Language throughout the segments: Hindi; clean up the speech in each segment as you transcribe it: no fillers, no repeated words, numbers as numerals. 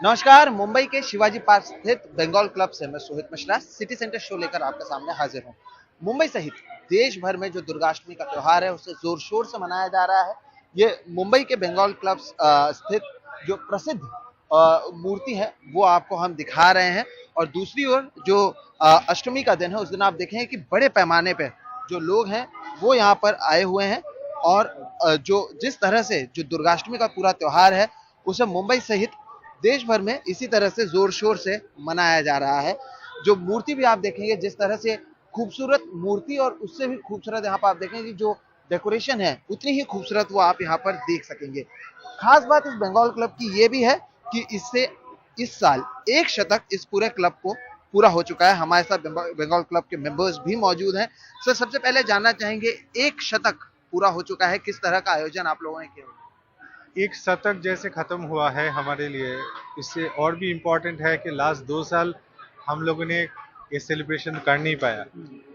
नमस्कार। मुंबई के शिवाजी पार्क स्थित बंगाल क्लब से मैं Sohit Mishra city centre show लेकर आपके सामने हाजिर हूं। मुंबई सहित देश भर में जो दुर्गाष्टमी का त्योहार है उसे जोर शोर से मनाया जा रहा है। ये मुंबई के बंगाल क्लब स्थित जो प्रसिद्ध मूर्ति है वो आपको हम दिखा रहे हैं। और दूसरी ओर जो अष्टमी का दिन है उस दिन आप देखेंगे कि बड़े पैमाने पे जो लोग हैं वो यहाँ पर आए हुए हैं। और जो जिस तरह से जो दुर्गाष्टमी का पूरा त्योहार है उसे मुंबई सहित देश भर में इसी तरह से जोर शोर से मनाया जा रहा है। जो मूर्ति भी आप देखेंगे जिस तरह से खूबसूरत मूर्ति, और उससे भी खूबसूरत यहाँ पर आप देखेंगे जो डेकोरेशन है उतनी ही खूबसूरत वो आप यहाँ पर देख सकेंगे। खास बात इस बंगाल क्लब की ये भी है कि इससे इस साल एक शतक इस पूरे क्लब को पूरा हो चुका है। हमारे साथ बंगाल क्लब के मेंबर्स भी मौजूद हैं। सर, सबसे पहले जानना चाहेंगे, एक शतक पूरा हो चुका है, किस तरह का आयोजन आप लोगों ने किया? एक शतक जैसे खत्म हुआ है हमारे लिए, इससे और भी इम्पोर्टेंट है कि लास्ट 2 साल हम लोगों ने ये सेलिब्रेशन कर नहीं पाया।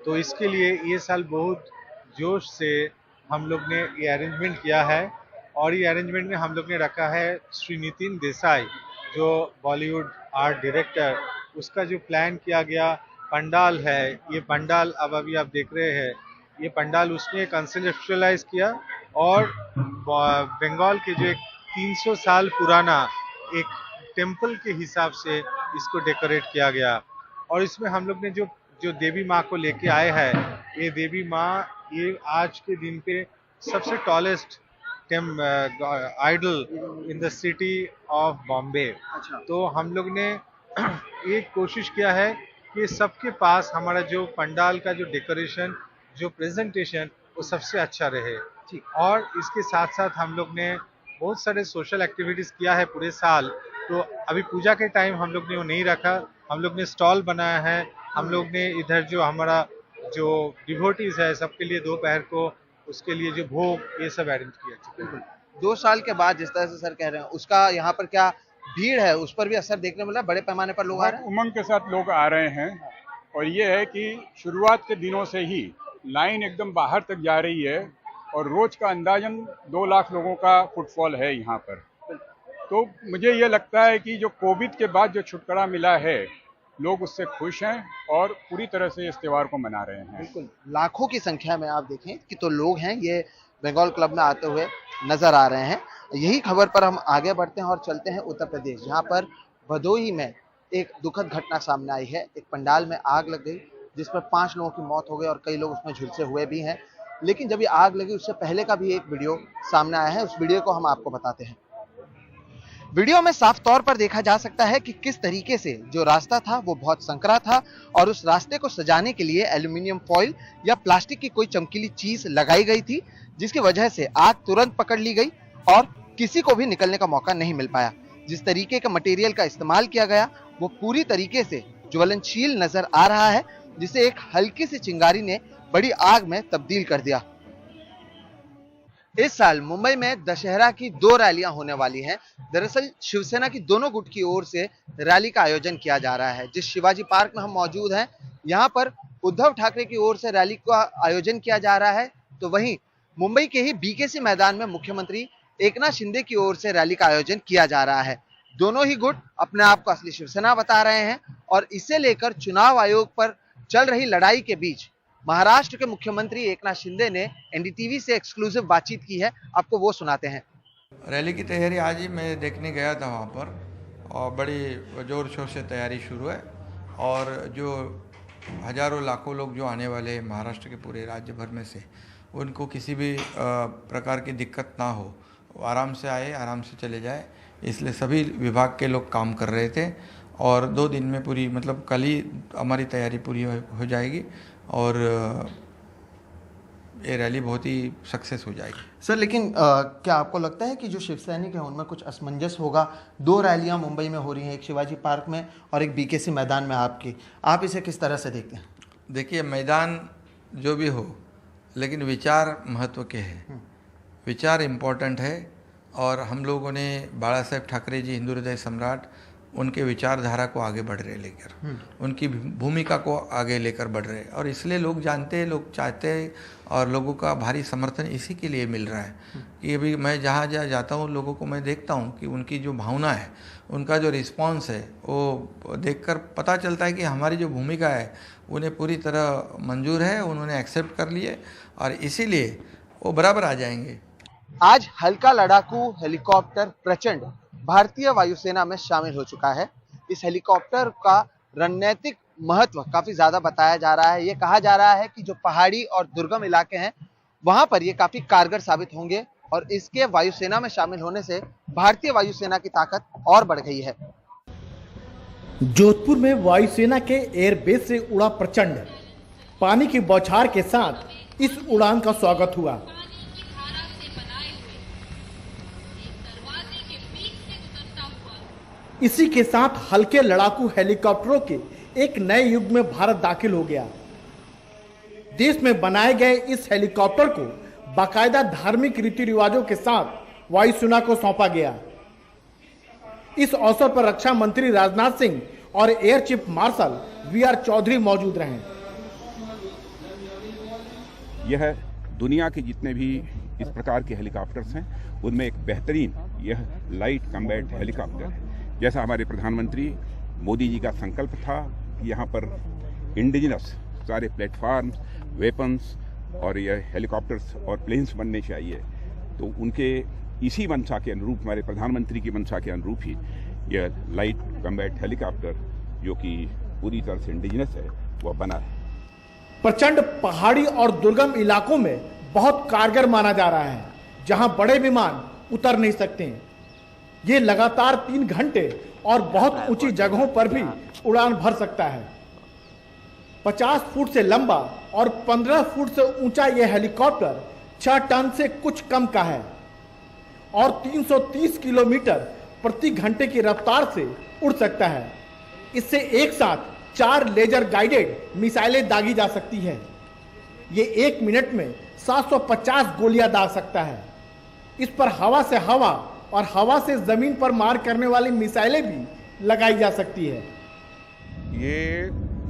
तो इसके लिए ये साल बहुत जोश से हम लोग ने ये अरेंजमेंट किया है। और ये अरेंजमेंट में हम लोग ने रखा है श्री नितिन देसाई, जो बॉलीवुड आर्ट डायरेक्टर, उसका जो प्लान किया गया पंडाल है, ये पंडाल अब अभी आप देख रहे हैं, ये पंडाल उसने कंसेप्चुअलाइज किया। और बंगाल के जो एक 300 साल पुराना एक टेम्पल के हिसाब से इसको डेकोरेट किया गया। और इसमें हम लोग ने जो जो देवी माँ को लेके आए हैं, ये देवी माँ ये आज के दिन पे सबसे tallest idol in the city of Bombay. अच्छा। तो हम लोग ने एक कोशिश किया है कि सबके पास हमारा जो पंडाल का जो डेकोरेशन, जो प्रेजेंटेशन, वो सबसे अच्छा रहे। ठीक। और इसके साथ साथ हम लोग ने बहुत सारे सोशल एक्टिविटीज किया है पूरे साल। तो अभी पूजा के टाइम हम लोग ने वो नहीं रखा, हम लोग ने स्टॉल बनाया है। हम लोग ने इधर जो हमारा जो डिवोटीज है सबके लिए दोपहर को उसके लिए जो भोग ये सब अरेंज किया। बिल्कुल। 2 साल के बाद जिस तरह से सर कह रहे हैं उसका यहाँ पर क्या भीड़ है, उस पर भी असर देखने मिला? बड़े पैमाने पर लोग आ बहुत रहे हैं? उमंग के साथ लोग आ रहे हैं। और ये है कि शुरुआत के दिनों से ही लाइन एकदम बाहर तक जा रही है और रोज का अंदाजन 2 लाख लोगों का फुटफॉल है यहाँ पर। तो मुझे ये लगता है कि जो कोविड के बाद जो छुटकारा मिला है, लोग उससे खुश हैं और पूरी तरह से इस त्योहार को मना रहे हैं। बिल्कुल। लाखों की संख्या में आप देखें कि तो लोग हैं ये बंगाल क्लब में आते हुए नजर आ रहे हैं। यही खबर पर हम आगे बढ़ते हैं और चलते हैं उत्तर प्रदेश, जहाँ पर भदोही में एक दुखद घटना सामने आई है। एक पंडाल में आग लग गई जिस पर 5 लोगों की मौत हो गई और कई लोग उसमें झुलसे हुए भी हैं। लेकिन जब ये आग लगी उससे पहले का भी एक वीडियो सामने आया है, उस वीडियो को हम आपको बताते हैं। वीडियो में साफ तौर पर देखा जा सकता है कि किस तरीके से जो रास्ता था वो बहुत संकरा था और उस रास्ते को सजाने के लिए एल्यूमिनियम फॉइल या प्लास्टिक की कोई चमकीली चीज लगाई गई थी, जिसकी वजह से आग तुरंत पकड़ ली गई और किसी को भी निकलने का मौका नहीं मिल पाया। जिस तरीके का मटेरियल का इस्तेमाल किया गया वो पूरी तरीके से ज्वलनशील नजर आ रहा है, जिसे एक हल्की सी चिंगारी ने बड़ी आग में तब्दील कर दिया। इस साल मुंबई में दशहरा की 2 रैलियां होने वाली हैं। दरअसल शिवसेना की दोनों गुट की ओर से रैली का आयोजन किया जा रहा है। जिस शिवाजी पार्क में हम मौजूद हैं, यहाँ पर उद्धव ठाकरे की ओर से रैली का आयोजन किया जा रहा है, तो वहीं मुंबई के ही बीकेसी मैदान में मुख्यमंत्री एकनाथ शिंदे की ओर से रैली का आयोजन किया जा रहा है। दोनों ही गुट अपने आप को असली शिवसेना बता रहे हैं और इसे लेकर चुनाव आयोग पर चल रही लड़ाई के बीच महाराष्ट्र के मुख्यमंत्री एकनाथ शिंदे ने एनडीटीवी से एक्सक्लूसिव बातचीत की है। आपको वो सुनाते हैं। रैली की तैयारी आज ही मैं देखने गया था वहाँ पर, और बड़ी ज़ोर शोर से तैयारी शुरू है। और जो हज़ारों लाखों लोग जो आने वाले हैं महाराष्ट्र के पूरे राज्य भर में से, उनको किसी भी प्रकार की दिक्कत ना हो, वो आराम से आए, आराम से चले जाए, इसलिए सभी विभाग के लोग काम कर रहे थे। और 2 दिन में पूरी, मतलब कल ही हमारी तैयारी पूरी हो जाएगी और ये रैली बहुत ही सक्सेस हो जाएगी। सर, लेकिन क्या आपको लगता है कि जो शिव सैनिक है उनमें कुछ असमंजस होगा? 2 रैलियां मुंबई में हो रही हैं, एक शिवाजी पार्क में और एक बीकेसी मैदान में आपकी, आप इसे किस तरह से देखते हैं? देखिए, मैदान जो भी हो, लेकिन विचार महत्व के हैं। विचार इम्पोर्टेंट है। और हम लोगों ने बाला साहेब ठाकरे जी, हिंदू हृदय सम्राट, उनके विचारधारा को आगे बढ़ रहे लेकर, उनकी भूमिका को आगे लेकर बढ़ रहे, और इसलिए लोग जानते हैं, लोग चाहते हैं, और लोगों का भारी समर्थन इसी के लिए मिल रहा है कि अभी मैं जहाँ जहाँ जाता हूँ लोगों को मैं देखता हूँ कि उनकी जो भावना है, उनका जो रिस्पांस है, वो देखकर पता चलता है कि हमारी जो भूमिका है उन्हें पूरी तरह मंजूर है, उन्होंने एक्सेप्ट कर लिए, और इसीलिए वो बराबर आ जाएंगे। आज हल्का लड़ाकू हेलीकॉप्टर प्रचंड भारतीय वायुसेना में शामिल हो चुका है। इस हेलीकॉप्टर का रणनीतिक महत्व काफी ज्यादा बताया जा रहा है। ये कहा जा रहा है कि जो पहाड़ी और दुर्गम इलाके हैं वहां पर ये काफी कारगर साबित होंगे, और इसके वायुसेना में शामिल होने से भारतीय वायुसेना की ताकत और बढ़ गई है। जोधपुर में वायुसेना के एयरबेस से उड़ा प्रचंड, पानी की बौछार के साथ इस उड़ान का स्वागत हुआ। इसी के साथ हल्के लड़ाकू हेलीकॉप्टरों के एक नए युग में भारत दाखिल हो गया। देश में बनाए गए इस हेलीकॉप्टर को बाकायदा धार्मिक रीति रिवाजों के साथ वायुसेना को सौंपा गया। इस अवसर पर रक्षा मंत्री राजनाथ सिंह और air chief marshal V R. Chaudhary मौजूद रहे। यह दुनिया के जितने भी इस प्रकार के हेलीकॉप्टर्स हैं उनमें एक बेहतरीन यह लाइट कॉम्बैट हेलीकॉप्टर है। जैसा हमारे प्रधानमंत्री मोदी जी का संकल्प था कि यहाँ पर इंडिजिनस सारे प्लेटफार्म्स, वेपन्स और यह हेलीकॉप्टर्स और प्लेन्स बनने चाहिए, तो उनके इसी मंशा के अनुरूप, हमारे प्रधानमंत्री की मंशा के अनुरूप ही यह लाइट कॉम्बैट हेलीकॉप्टर जो कि पूरी तरह से इंडिजिनस है वह बना है। प्रचंड पहाड़ी और दुर्गम इलाकों में बहुत कारगर माना जा रहा है, जहां बड़े विमान उतर नहीं सकते। ये लगातार 3 घंटे और बहुत ऊंची जगहों पर भी उड़ान भर सकता है। 50 फुट से लंबा और 15 फुट से ऊंचा यह हेलीकॉप्टर 6 टन से कुछ कम का है और 330 किलोमीटर प्रति घंटे की रफ्तार से उड़ सकता है। इससे एक साथ 4 लेजर गाइडेड मिसाइलें दागी जा सकती है। ये 1 मिनट में 750 गोलियां दाग सकता है। इस पर हवा से हवा और हवा से जमीन पर मार करने वाली मिसाइलें भी लगाई जा सकती है। ये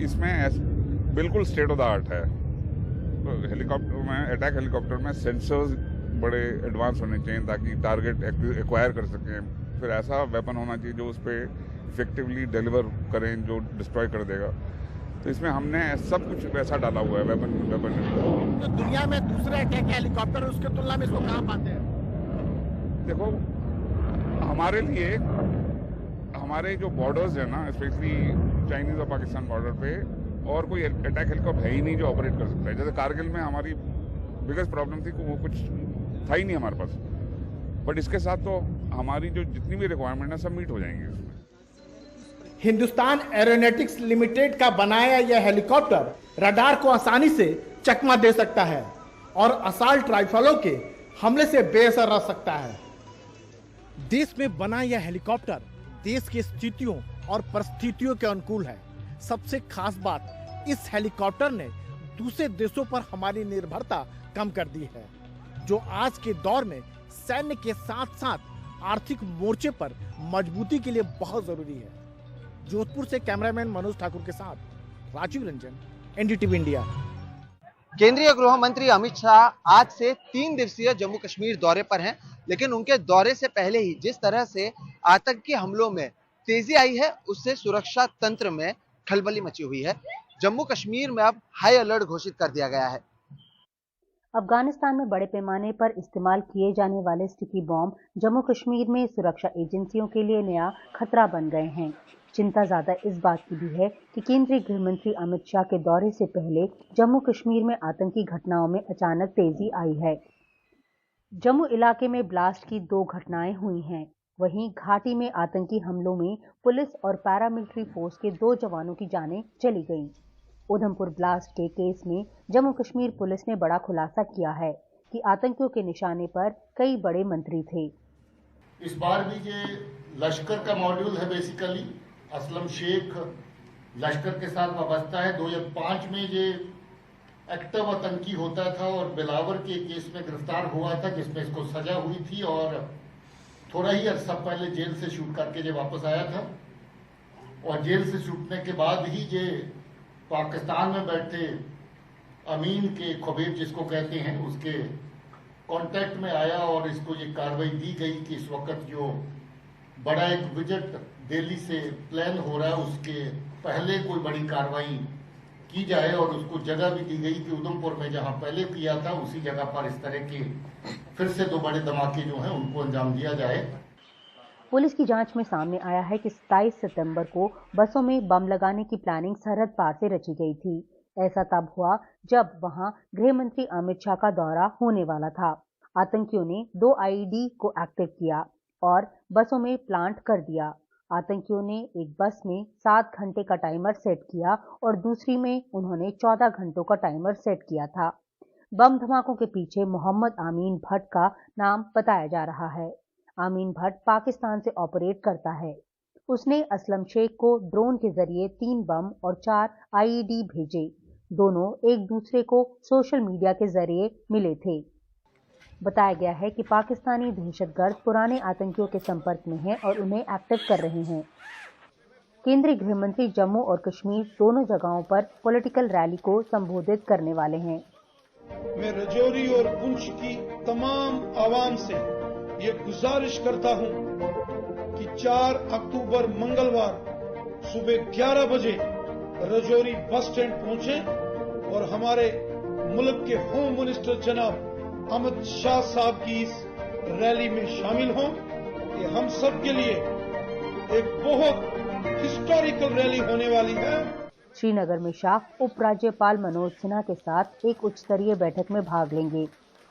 इसमें बिल्कुल स्टेट ऑफ द आर्ट है। तो हेलीकॉप्टर में, अटैक हेलीकॉप्टर में सेंसर्स बड़े एडवांस होने चाहिए ताकि टारगेट एक्वायर कर सकें। फिर ऐसा वेपन होना चाहिए जो उस पर इफेक्टिवली डिलीवर करें, जो डिस्ट्रॉय कर देगा। तो इसमें हमने सब कुछ वैसा डाला हुआ है वेपन। तो दुनिया में दूसरे अटैक हेलीकॉप्टर उसके तुलना में इसको कहाँ पाते हैं? देखो, हमारे लिए हमारे जो बॉर्डर्स है ना, स्पेशली चाइनीज और पाकिस्तान बॉर्डर पे, और कोई अटैक हेलीकॉप्टर है ही नहीं जो ऑपरेट कर सकता है। जैसे कारगिल में हमारी बिगेस्ट प्रॉब्लम थी कि वो कुछ था ही नहीं हमारे पास, बट इसके साथ तो हमारी जो जितनी भी रिक्वायरमेंट है सब मीट हो जाएंगी उसमें। हिंदुस्तान एरोनॉटिक्स लिमिटेड का बनाया यह हेलीकॉप्टर रडार को आसानी से चकमा दे सकता है और असाल्ट राइफलों के हमले से बेअसर रह सकता है। देश में बना यह हेलीकॉप्टर देश की स्थितियों और परिस्थितियों के अनुकूल है। सबसे खास बात, इस हेलीकॉप्टर ने दूसरे देशों पर हमारी निर्भरता कम कर दी है, जो आज के दौर में सैन्य के साथ साथ आर्थिक मोर्चे पर मजबूती के लिए बहुत जरूरी है। जोधपुर से कैमरामैन मनोज ठाकुर के साथ राजीव रंजन, एनडीटीवी इंडिया। केंद्रीय गृह मंत्री अमित शाह आज से 3 दिवसीय जम्मू कश्मीर दौरे पर हैं, लेकिन उनके दौरे से पहले ही जिस तरह से आतंकी हमलों में तेजी आई है, उससे सुरक्षा तंत्र में खलबली मची हुई है। जम्मू कश्मीर में अब हाई अलर्ट घोषित कर दिया गया है। अफगानिस्तान में बड़े पैमाने पर इस्तेमाल किए जाने वाले स्टिकी बॉम्ब जम्मू कश्मीर में सुरक्षा एजेंसियों के लिए नया खतरा बन गए हैं। चिंता ज्यादा इस बात की भी है कि केंद्रीय गृह मंत्री अमित शाह के दौरे से पहले जम्मू कश्मीर में आतंकी घटनाओं में अचानक तेजी आई है। जम्मू इलाके में ब्लास्ट की 2 घटनाएं हुई हैं। वहीं घाटी में आतंकी हमलों में पुलिस और पैरामिलिट्री फोर्स के 2 जवानों की जानें चली गईं। उधमपुर ब्लास्ट के केस में जम्मू कश्मीर पुलिस ने बड़ा खुलासा किया है कि आतंकियों के निशाने पर कई बड़े मंत्री थे। इस बार भी ये लश्कर का मॉड्यूल है। बेसिकली असलम शेख लश्कर के साथ वाबस्ता है। 2005 में ये एक्टिव आतंकी होता था और बिलावर के केस में गिरफ्तार हुआ था, जिसमें इसको सजा हुई थी और थोड़ा ही अर्सा पहले जेल से शूट करके ये वापस आया था। और जेल से छूटने के बाद ही ये पाकिस्तान में बैठे अमीन के खबीब जिसको कहते हैं उसके कांटेक्ट में आया और इसको ये कार्रवाई दी गई कि इस वक्त जो बड़ा एक विजिट दिल्ली से प्लान हो रहा है उसके पहले कोई बड़ी कार्रवाई की जाए और उसको जगह भी दी गई कि उधमपुर में जहां पहले किया था उसी जगह पर इस तरह के फिर से 2 बड़े धमाके जो हैं उनको अंजाम दिया जाए। पुलिस की जांच में सामने आया है कि 27 सितंबर को बसों में बम लगाने की प्लानिंग सरहद पार से रची गई थी। ऐसा तब हुआ जब वहां गृह मंत्री अमित शाह का दौरा होने वाला था। आतंकियों ने 2 आईईडी को एक्टिव किया और बसों में प्लांट कर दिया। आतंकियों ने एक बस में 7 घंटे का टाइमर सेट किया और दूसरी में उन्होंने 14 घंटों का टाइमर सेट किया था। बम धमाकों के पीछे मोहम्मद आमीन भट्ट का नाम बताया जा रहा है। आमीन भट्ट पाकिस्तान से ऑपरेट करता है। उसने असलम शेख को ड्रोन के जरिए 3 बम और 4 आईईडी भेजे। दोनों एक दूसरे को सोशल मीडिया के जरिए मिले थे। बताया गया है कि पाकिस्तानी दहशतगर्द पुराने आतंकियों के संपर्क में हैं और उन्हें एक्टिव कर रहे हैं। केंद्रीय गृह मंत्री जम्मू और कश्मीर दोनों जगहों पर पॉलिटिकल रैली को संबोधित करने वाले हैं। मैं रजौरी और पुंछ की तमाम आवाम से ये गुजारिश करता हूं कि 4 अक्टूबर मंगलवार सुबह 11 बजे रजौरी बस स्टैंड पहुंचे और हमारे मुल्क के होम मिनिस्टर जनाब अमित शाह साहब की इस रैली में शामिल हों। ये हम सब के लिए एक बहुत हिस्टोरिकल रैली होने वाली है। श्रीनगर में शाह उपराज्यपाल मनोज सिन्हा के साथ एक उच्च स्तरीय बैठक में भाग लेंगे।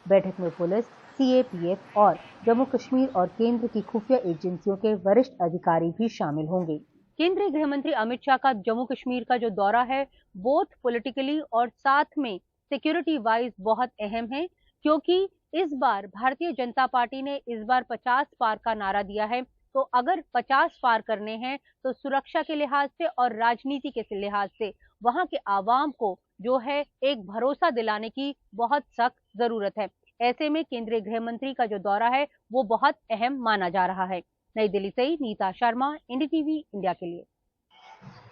बैठक में पुलिस, सीएपीएफ और जम्मू कश्मीर और केंद्र की खुफिया एजेंसियों के वरिष्ठ अधिकारी भी शामिल होंगे। केंद्रीय गृह मंत्री अमित शाह का जम्मू कश्मीर का जो दौरा है बोथ पॉलिटिकली और साथ में सिक्योरिटी वाइज बहुत अहम है, क्योंकि इस बार भारतीय जनता पार्टी ने इस बार 50 पार का नारा दिया है। तो अगर 50 पार करने हैं तो सुरक्षा के लिहाज से और राजनीति के लिहाज से वहां के आवाम को जो है एक भरोसा दिलाने की बहुत सख्त जरूरत है। ऐसे में केंद्रीय गृह मंत्री का जो दौरा है वो बहुत अहम माना जा रहा है। नई दिल्ली से नीता शर्मा, NDTV इंडिया के लिए।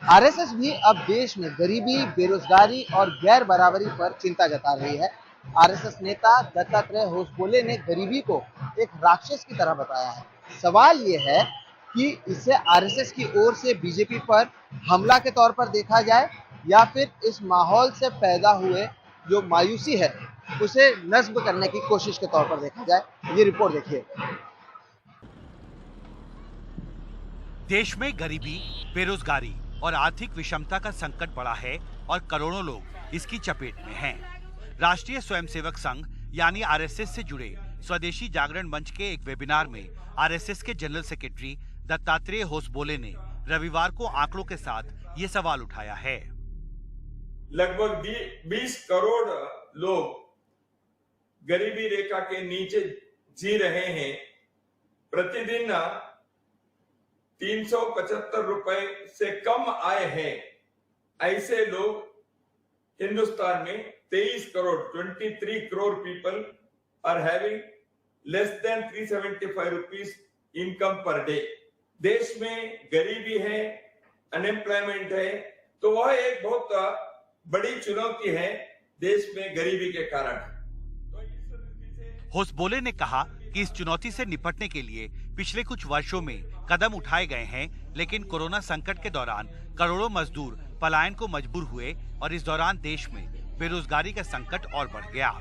आरएसएस भी अब देश में गरीबी, बेरोजगारी और गैर बराबरी पर चिंता जता रही है। आरएसएस नेता दत्तात्रेय होसबोले ने गरीबी को एक राक्षस की तरह बताया है। सवाल ये है कि इसे आरएसएस की ओर से बीजेपी पर हमला के तौर पर देखा जाए या फिर इस माहौल से पैदा हुए जो मायूसी है उसे नस्ब करने की कोशिश के तौर पर देखा जाए। ये रिपोर्ट देखिए। देश में गरीबी, बेरोजगारी और आर्थिक विषमता का संकट बढ़ा है और करोड़ों लोग इसकी चपेट में हैं। राष्ट्रीय स्वयंसेवक संघ यानी आरएसएस से जुड़े स्वदेशी जागरण मंच के एक वेबिनार में आरएसएस के जनरल सेक्रेटरी दत्तात्रेय होसबोले ने रविवार को आंकड़ों के साथ ये सवाल उठाया है। लगभग 20 करोड़ लोग गरीबी रेखा के नीचे जी रहे हैं। प्रतिदिन 375 रुपए से कम आय है। ऐसे लोग हिंदुस्तान में 23 crore people are having less than 375 rupees income per day. देश में गरीबी है, अनएम्प्लॉयमेंट है, तो वह एक बहुत बड़ी चुनौती है देश में गरीबी के कारण। होसबोले ने कहा कि इस चुनौती से निपटने के लिए पिछले कुछ वर्षों में कदम उठाए गए हैं, लेकिन कोरोना संकट के दौरान करोड़ों मजदूर पलायन को मजबूर हुए और इस दौरान देश में बेरोजगारी का संकट और बढ़ गया।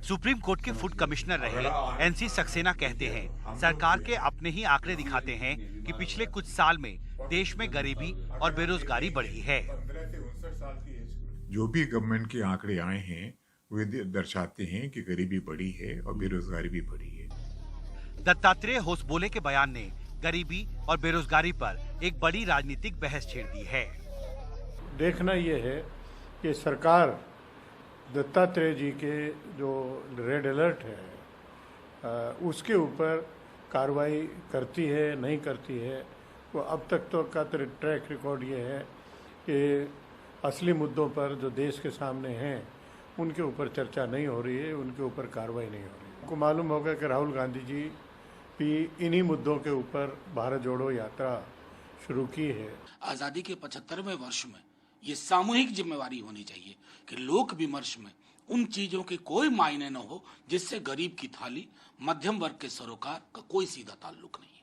सुप्रीम कोर्ट के फूड कमिश्नर रहे NC सक्सेना कहते हैं, सरकार के अपने ही आंकड़े दिखाते हैं कि पिछले कुछ साल में देश में गरीबी और बेरोजगारी बढ़ी है। जो भी गवर्नमेंट के आंकड़े आए हैं वे दर्शाते हैं कि गरीबी बढ़ी है और बेरोजगारी भी बढ़ी है। दत्तात्रेय होसबोले के बयान ने गरीबी और बेरोजगारी पर एक बड़ी राजनीतिक बहस छेड़ दी है। देखना यह है कि सरकार दत्तात्रेय जी के जो रेड अलर्ट है उसके ऊपर कार्रवाई करती है नहीं करती है। वो अब तक तो का ट्रैक रिकॉर्ड ये है कि असली मुद्दों पर जो देश के सामने हैं उनके ऊपर चर्चा नहीं हो रही है, उनके ऊपर कार्रवाई नहीं हो रही है। आपको मालूम होगा कि राहुल गांधी जी भी इन्हीं मुद्दों के ऊपर भारत जोड़ो यात्रा शुरू की है। आजादी के 75वें वर्ष में ये सामूहिक जिम्मेवारी होनी चाहिए कि लोक विमर्श में उन चीजों के कोई मायने न हो जिससे गरीब की थाली, मध्यम वर्ग के सरोकार का कोई सीधा ताल्लुक नहीं है।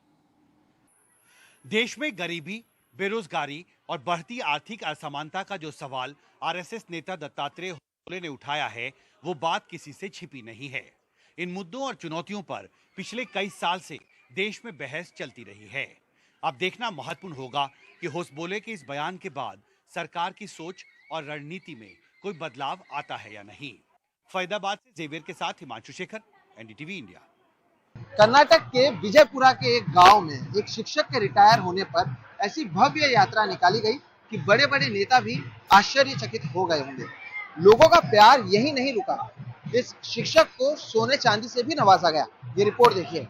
देश में गरीबी, बेरोजगारी और बढ़ती आर्थिक असमानता का जो सवाल आरएसएस नेता दत्तात्रेय होले ने उठाया है, वो बात किसी से छिपी नहीं है। इन मुद्दों और चुनौतियों पर पिछले कई साल से देश में बहस चलती रही है। अब देखना महत्वपूर्ण होगा कि होसबोले के इस बयान के बाद सरकार की सोच और रणनीति में कोई बदलाव आता है या नहीं। फरीदाबाद से जेवियर के साथ हिमांशु शेखर, एनडीटीवी इंडिया। कर्नाटक के विजयपुरा के एक गांव में एक शिक्षक के रिटायर होने पर ऐसी भव्य यात्रा निकाली गई कि बड़े बड़े नेता भी आश्चर्यचकित हो गए होंगे। लोगों का प्यार यही नहीं रुका, इस शिक्षक को सोने चांदी से भी नवाजा गया। ये रिपोर्ट देखिए।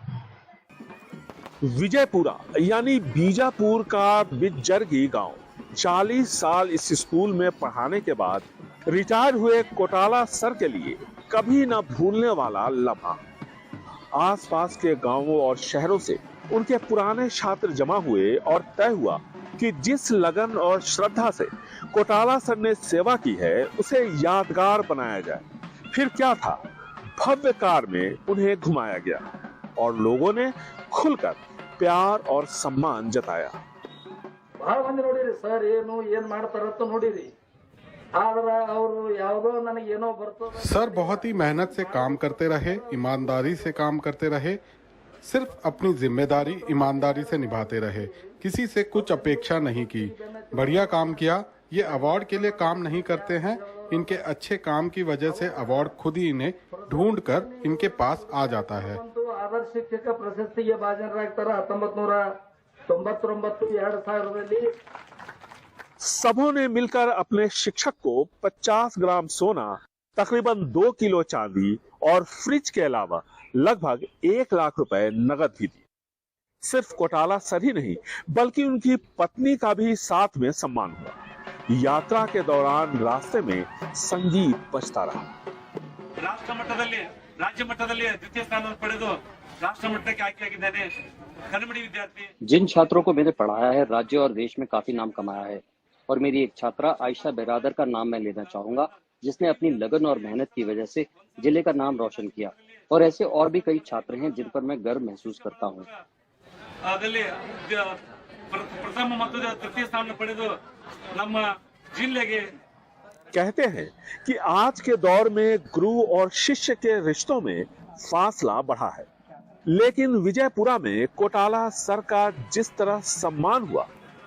विजयपुरा यानी बीजापुर का बिजजरगी गांव 40 साल इस स्कूल में पढ़ाने के बाद रिटायर हुए कोटाला सर के लिए कभी न भूलने वाला लम्हा। आसपास के गांवों और शहरों से उनके पुराने छात्र जमा हुए और तय हुआ कि जिस लगन और श्रद्धा से कोटाला सर ने सेवा की है उसे यादगार बनाया जाए। फिर क्या था, भव्य कार में उन्हें घुमाया गया और लोगों ने खुलकर प्यार और सम्मान जताया। ಬಹಳ ಮಂದಿ ನೋಡಿರಿ ಸರ್ ಏನು ಏನ್ ಮಾಡ್ತಾರಂತ ನೋಡಿರಿ ಆದ್ರೆ ಅವರು ಯಾವುದೋ ನನಗೆ ಏನೋ ಬರ್ತದೆ। सर बहुत ही मेहनत से काम करते रहे, ईमानदारी से काम करते रहे, सिर्फ अपनी जिम्मेदारी ईमानदारी से निभाते रहे, किसी से कुछ अपेक्षा नहीं की। बढ़िया काम किया। ये अवार्ड के लिए काम नहीं करते हैं, इनके अच्छे काम की वजह से अवार्ड खुद ही इन्हें ढूंढ कर इनके पास आ जाता है। ಆದರ್ಶ ಶಿಕ್ಷಕ ಪ್ರಶಸ್ತಿಗೆ ಭಾಜನರಾಗ್ತಾರೆ 1999-2000 सबों ने मिलकर अपने शिक्षक को 50 ग्राम सोना, तकरीबन 2 किलो चांदी और फ्रिज के अलावा लगभग 1 लाख रुपए नगद भी दी। सिर्फ कोटाला सर ही नहीं बल्कि उनकी पत्नी का भी साथ में सम्मान हुआ। यात्रा के दौरान रास्ते में संगीत बजता रहा। ರಾಷ್ಟ್ರ ಮಟ್ಟದಲ್ಲಿ राज्य ಮಟ್ಟದಲ್ಲಿ द्वितीय स्थान ಪಡೆದು राष्ट्र ಮಟ್ಟಕ್ಕೆ ಆಯ್ಕೆಯಾಗಿದ್ದಾರೆ ಕನ್ನಡಿ विद्यार्थी। जिन छात्रों को मैंने पढ़ाया है, राज्य और देश में काफी नाम कमाया है और मेरी एक छात्रा आयशा बिरादर का नाम मैं लेना चाहूंगा, जिसने अपनी लगन और मेहनत की वजह से जिले का नाम रोशन किया। और ऐसे और भी कई छात्र हैं जिन पर मैं गर्व महसूस करता हूँ। प्रथम ಮತ್ತು तृतीय स्थान ಪಡೆದು ನಮ್ಮ ಜಿಲ್ಲೆಗೆ कहते हैं कि आज के दौर में गुरु और शिष्य के रिश्तों में फासला बढ़ा है, लेकिन विजयपुरा में कोटाला सर का जिस तरह सम्मान हुआ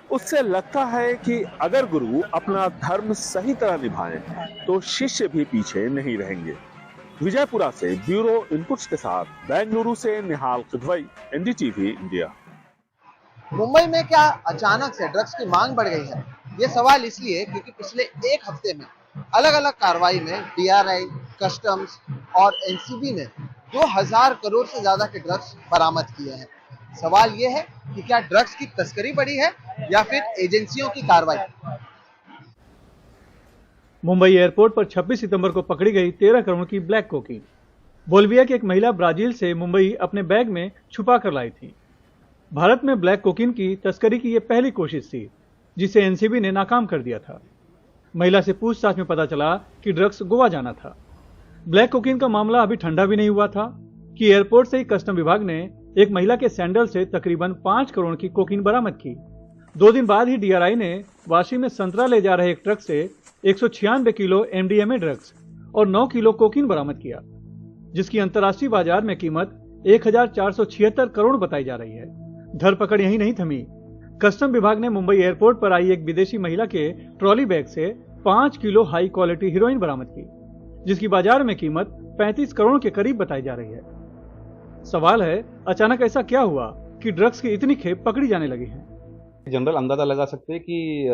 उससे लगता है कि अगर गुरु अपना धर्म सही तरह निभाएं तो शिष्य भी पीछे नहीं रहेंगे। विजयपुरा से ब्यूरो इनपुट्स के साथ बेंगलुरु से निहाल किदवई, एनडीटीवी इंडिया। मुंबई में क्या अचानक से ड्रग्स की मांग बढ़ गई है? ये सवाल इसलिए क्योंकि पिछले एक हफ्ते में अलग अलग कार्रवाई में डीआरआई, कस्टम्स और एनसीबी ने 2000 करोड़ से ज्यादा के ड्रग्स बरामद किए हैं। सवाल ये है कि क्या ड्रग्स की तस्करी बढ़ी है या फिर एजेंसियों की कार्रवाई? मुंबई एयरपोर्ट पर 26 सितंबर को पकड़ी गई 13 करोड़ की ब्लैक कोकीन। बोल्विया की एक महिला ब्राजील से मुंबई अपने बैग में छुपा कर लाई थी। भारत में ब्लैक कोकीन की तस्करी की यह पहली कोशिश थी, जिसे एनसीबी ने नाकाम कर दिया था। महिला से पूछताछ में पता चला कि ड्रग्स गोवा जाना था। ब्लैक कोकीन का मामला अभी ठंडा भी नहीं हुआ था कि एयरपोर्ट से ही कस्टम विभाग ने एक महिला के सैंडल से तकरीबन 5 करोड़ की कोकीन बरामद की। 2 दिन बाद ही डीआरआई ने वाशी में संतरा ले जा रहे एक ट्रक से 196 किलो एमडीएमए ड्रग्स और 9 किलो कोकीन बरामद किया, जिसकी अंतर्राष्ट्रीय बाजार में कीमत 1476 करोड़ बताई जा रही है। धरपकड़ यही नहीं थमी। कस्टम विभाग ने मुंबई एयरपोर्ट पर आई एक विदेशी महिला के ट्रॉली बैग से 5 किलो हाई क्वालिटी हीरोइन बरामद की, जिसकी बाजार में कीमत 35 करोड़ के करीब बताई जा रही है। सवाल है, अचानक ऐसा क्या हुआ कि ड्रग्स की इतनी खेप पकड़ी जाने लगी है? जनरल अंदाजा लगा सकते हैं कि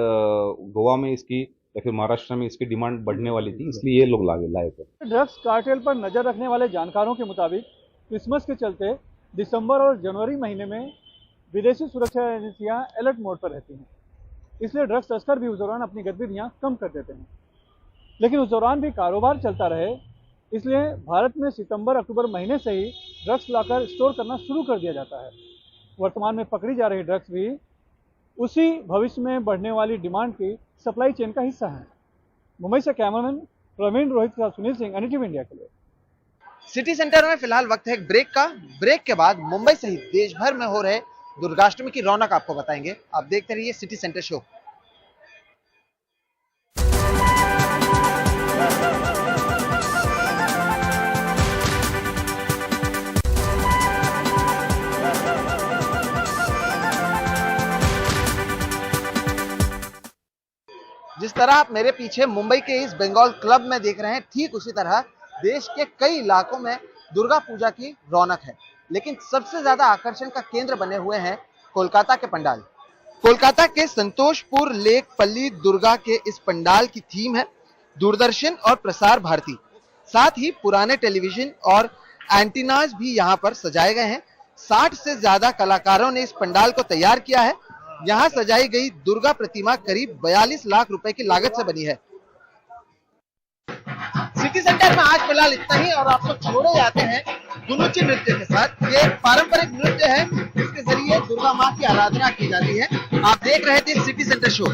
गोवा में इसकी या फिर महाराष्ट्र में इसकी डिमांड बढ़ने वाली थी, इसलिए ये लोग लाए थे। ड्रग्स कार्टेल पर नजर रखने वाले जानकारों के मुताबिक क्रिसमस के चलते दिसंबर और जनवरी महीने में विदेशी सुरक्षा एजेंसियां अलर्ट मोड पर रहती हैं, इसलिए ड्रग्स तस्कर भी उस दौरान अपनी गतिविधियां कम कर देते हैं। लेकिन उस दौरान भी कारोबार चलता रहे, इसलिए भारत में सितंबर-अक्टूबर महीने से ही ड्रग्स लाकर स्टोर करना शुरू कर दिया जाता है। वर्तमान में पकड़ी जा रही ड्रग्स भी उसी भविष्य में बढ़ने वाली डिमांड की सप्लाई चेन का हिस्सा है। मुंबई से कैमरामैन प्रवीण रोहित के साथ सुनील सिंह, एनडीटीवी इंडिया के लिए। सिटी सेंटर में फिलहाल वक्त है एक ब्रेक का। ब्रेक के बाद मुंबई सहित देश भर में हो रहे दुर्गाष्टमी की रौनक आपको बताएंगे। आप देखते रहिए सिटी सेंटर शो। जिस तरह आप मेरे पीछे मुंबई के इस बंगाल क्लब में देख रहे हैं, ठीक उसी तरह देश के कई इलाकों में दुर्गा पूजा की रौनक है। लेकिन सबसे ज्यादा आकर्षण का केंद्र बने हुए हैं कोलकाता के पंडाल। कोलकाता के संतोषपुर लेक पल्ली दुर्गा के इस पंडाल की थीम है दूरदर्शन और प्रसार भारती। साथ ही पुराने टेलीविजन और एंटीनाज भी यहाँ पर सजाए गए हैं। 60 से ज्यादा कलाकारों ने इस पंडाल को तैयार किया है। यहाँ सजाई गई दुर्गा प्रतिमा करीब 42 लाख रुपए की लागत से बनी है। सिटी सेंटर में आज फिलहाल इतना ही और आपको छोड़े जाते हैं गुलुची नृत्य के साथ। ये पारंपरिक नृत्य है जिसके जरिए दुर्गा माँ की आराधना की जाती है। आप देख रहे थे सिटी सेंटर शो।